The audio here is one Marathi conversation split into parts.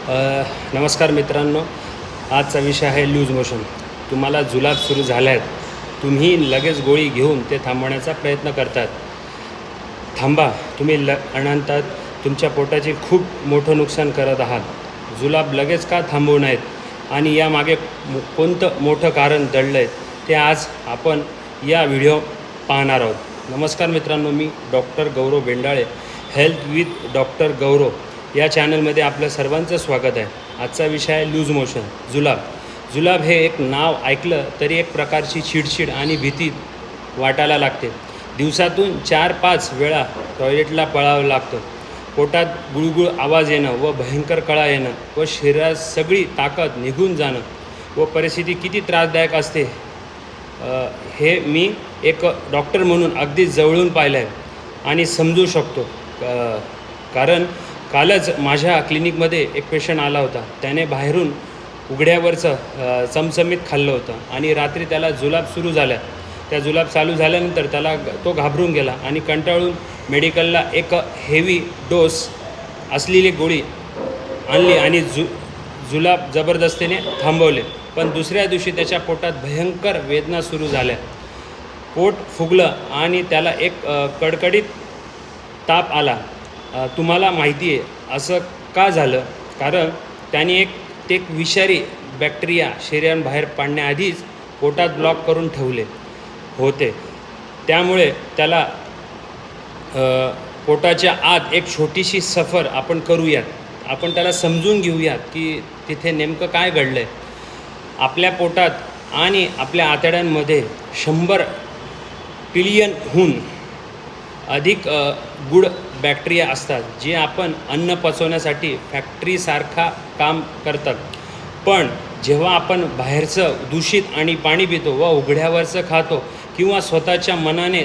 नमस्कार मित्रांनो, आजचा विषय आहे लूज मोशन. तुम्हाला जुलाब सुरू झाले आहेत, तुम्ही लगेच गोळी घेऊन ते थांबवण्याचा प्रयत्न करतात. थांबा, तुम्ही अनंतात तुमच्या पोटाचे खूप मोठं नुकसान करत आहात. जुलाब लगेच का थांबवू नयेत आणि यामागे कोणतं मोठं कारण दडलं आहे ते आज आपण या व्हिडिओ पाहणार आहोत. नमस्कार मित्रांनो, मी doctor Gaurav Bendale, health with doctor Gaurav या चॅनलमध्ये आपलं सर्वांचं स्वागत आहे. आजचा विषय आहे लूज मोशन, जुलाब. जुलाब हे एक नाव ऐकलं तरी एक प्रकारची चिडचिड आणि भीती वाटायला लागते. दिवसातून 4-5 वेळा टॉयलेटला पळावं लागतं. पोटात गुळगुळ आवाज येणं व भयंकर कळा येणं व शरीरात सगळी ताकद निघून जाणं व परिस्थिती किती त्रासदायक असते हे मी एक डॉक्टर म्हणून अगदी जवळून पाहिलं आहे आणि समजू शकतो. कारण कालच माझ्या क्लिनिकमध्ये एक पेशंट आला होता. त्याने बाहेरून उघड्यावरचं चमचमीत खाल्लं होतं आणि रात्री त्याला जुलाब सुरू झाला. त्या जुलाब चालू झाल्यानंतर तो घाबरून गेला आणि कंटाळून मेडिकलला एक हेवी डोस असलेली गोळी आणली आणि जुलाब जबरदस्तीने थांबवले. पण दुसऱ्या दिवशी त्याच्या पोटात भयंकर वेदना सुरू झाल्या. पोट फुगलं आणि त्याला एक कडकडीत ताप आला. तुम्हाला माहिती आहे असं का झालं? कारण त्याने एक विषारी बॅक्टेरिया शरीराबाहेर पाडण्याआधीच पोटात ब्लॉक करून ठेवले होते. त्यामुळे त्याला पोटाच्या आत एक छोटीशी सफर आपण करूयात. आपण त्याला समजून घेऊयात की तिथे नेमकं काय घडलं आहे. आपल्या पोटात आणि आपल्या आतड्यांमध्ये 100 ट्रिलियनहून अधिक गुड बॅक्टेरिया असतात, जे आपण अन्न पचवण्यासाठी फॅक्टरीसारखा काम करतात. पण जेव्हा आपण बाहेरचं दूषित आणि पाणी पितो व उघड्यावरचं खातो किंवा स्वतःच्या मनाने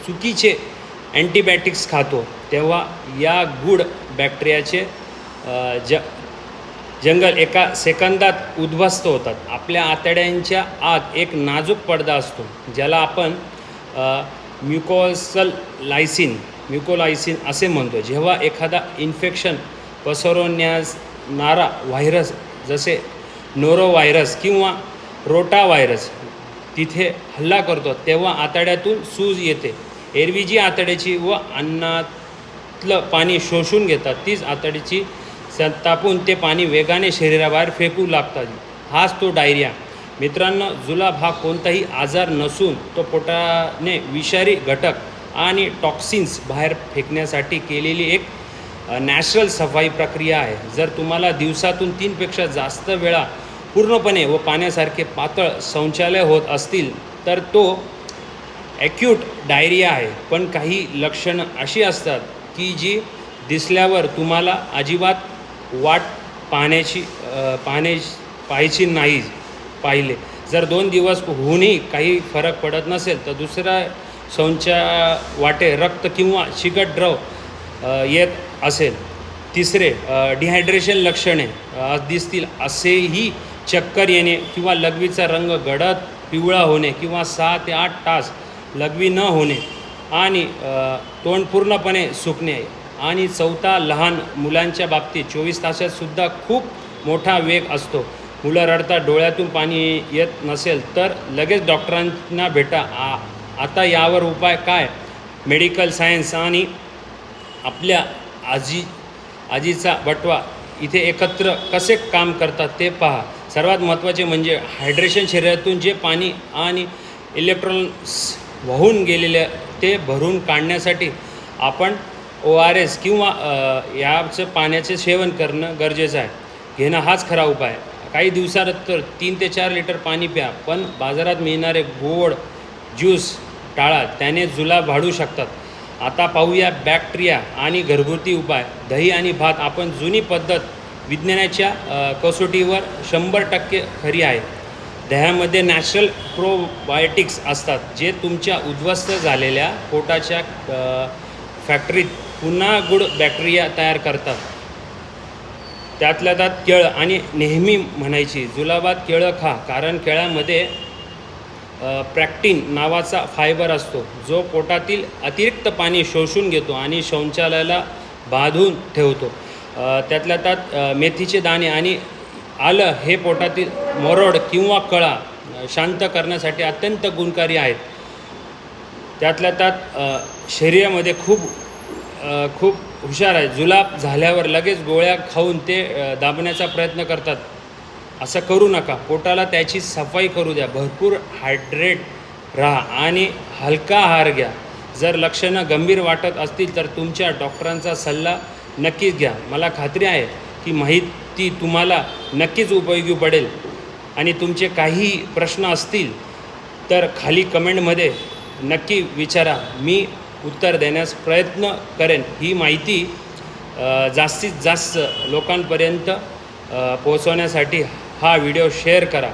चुकीचे अँटीबायोटिक्स खातो, तेव्हा या गुड बॅक्टेरियाचे जंगल एका सेकंदात उद्ध्वस्त होतात. आपल्या आतड्यांच्या आत एक नाजूक पडदा असतो, ज्याला आपण म्युकोलायसिन असे म्हणतो. जेव्हा एखादा इन्फेक्शन पसरवण्यारा व्हायरस जसे नोरोव्हायरस किंवा रोटाव्हायरस तिथे हल्ला करतो, तेव्हा आतड्यातून सूज येते. एरवी जी आतड्याची व अन्नातलं पाणी शोषून घेतात, तीच आतड्याची संतापून ते पाणी वेगाने शरीराबाहेर फेकू लागतात. हाच तो डायरिया. मित्रांनो, जुलाब हा कोणताही आजार नसून तो पोटाने विषारी घटक आणि टॉक्सिन्स बाहेर फेकण्यासाठी केलेली एक नॅचरल सफाई प्रक्रिया आहे. जर तुम्हाला दिवसातून 3पेक्षा जास्त वेळा पूर्णपणे व पाण्यासारखे पातळ शौचालय होत असतील तर तो ॲक्यूट डायरिया आहे. पण काही लक्षणं अशी असतात की जी दिसल्यावर तुम्हाला अजिबात वाट पाहायची नाही पाहिले. जर 2 दिवस होऊनही काही फरक पडत नसेल तर दुसऱ्या शौचावाटे रक्त किंवा चिकट द्रव येत असेल. तिसरे, डिहायड्रेशन लक्षणे दिसतील असेही चक्कर येणे किंवा लघवीचा रंग गडद पिवळा होणे किंवा 6 ते 8 तास लघवी न होणे आणि तोंड पूर्णपणे सुकणे. आणि चौथा, लहान मुलांच्या बाबतीत 24 तासातसुद्धा खूप मोठा वेग असतो. मुलं रडतात, डोळ्यातून पाणी येत नसेल तर लगेच डॉक्टरांना भेटा. आता यावर उपाय काय? मेडिकल सायन्स आणि आपल्या आजीचा बटवा इथे एकत्र कसे काम करतात ते पहा. सर्वात महत्त्वाचे म्हणजे हायड्रेशन. शरीरातून जे पाणी आणि इलेक्ट्रॉन्स वाहून गेलेले ते भरून काढण्यासाठी आपण ORS किंवा याचं पाण्याचे सेवन करणं गरजेचं आहे. घेणं हाच खरा उपाय. काही दिवसात तर 3 ते 4 लिटर पाणी प्या, पण बाजारात मिळणारे गोड ज्यूस टाळा, त्याने जुलाब वाढू शकतात. आता पाहूया बॅक्टेरिया आणि घरगुती उपाय. दही आणि भात. आपण जुनी पद्धत विज्ञानाच्या कसोटीवर 100% खरी आहे. दह्यामध्ये नॅचरल प्रोबायोटिक्स असतात, जे तुमच्या उद्ध्वस्त झालेल्या पोटाच्या फॅक्टरीत पुन्हा गुड बॅक्टेरिया तयार करतात. त्यातल्या त्यात केळं. आणि नेहमी म्हणायची जुलाबात केळं खा, कारण केळ्यामध्ये प्रॅक्टिन नावाचा फायबर असतो, जो पोटातील अतिरिक्त पाणी शोषून घेतो आणि शौचालयाला बांधून ठेवतो. त्यातल्या त्यात मेथीचे दाणे आणि आलं हे पोटातील मोरड किंवा कळा शांत करण्यासाठी अत्यंत गुणकारी आहेत. त्यातल्या त्यात शरीरामध्ये खूप हुशार आहे. जुलाब झाल्यावर लगेच गोळ्या खाऊन ते दाबण्याचा प्रयत्न करतात. असं करू नका. पोटाला त्याची सफाई करू द्या. भरपूर हायड्रेट राहा आणि हलका आहार घ्या. जर लक्षणं गंभीर वाटत असतील तर तुमच्या डॉक्टरांचा सल्ला नक्कीच घ्या. मला खात्री आहे की माहिती तुम्हाला नक्कीच उपयोगी पडेल. आणि तुमचे काही प्रश्न असतील तर खाली कमेंटमध्ये नक्की विचारा. मी उत्तर देण्यास प्रयत्न करेन. ही माहिती जास्तीत जास्त लोकांपर्यंत पोहोचवण्यासाठी हा व्हिडिओ शेअर करा.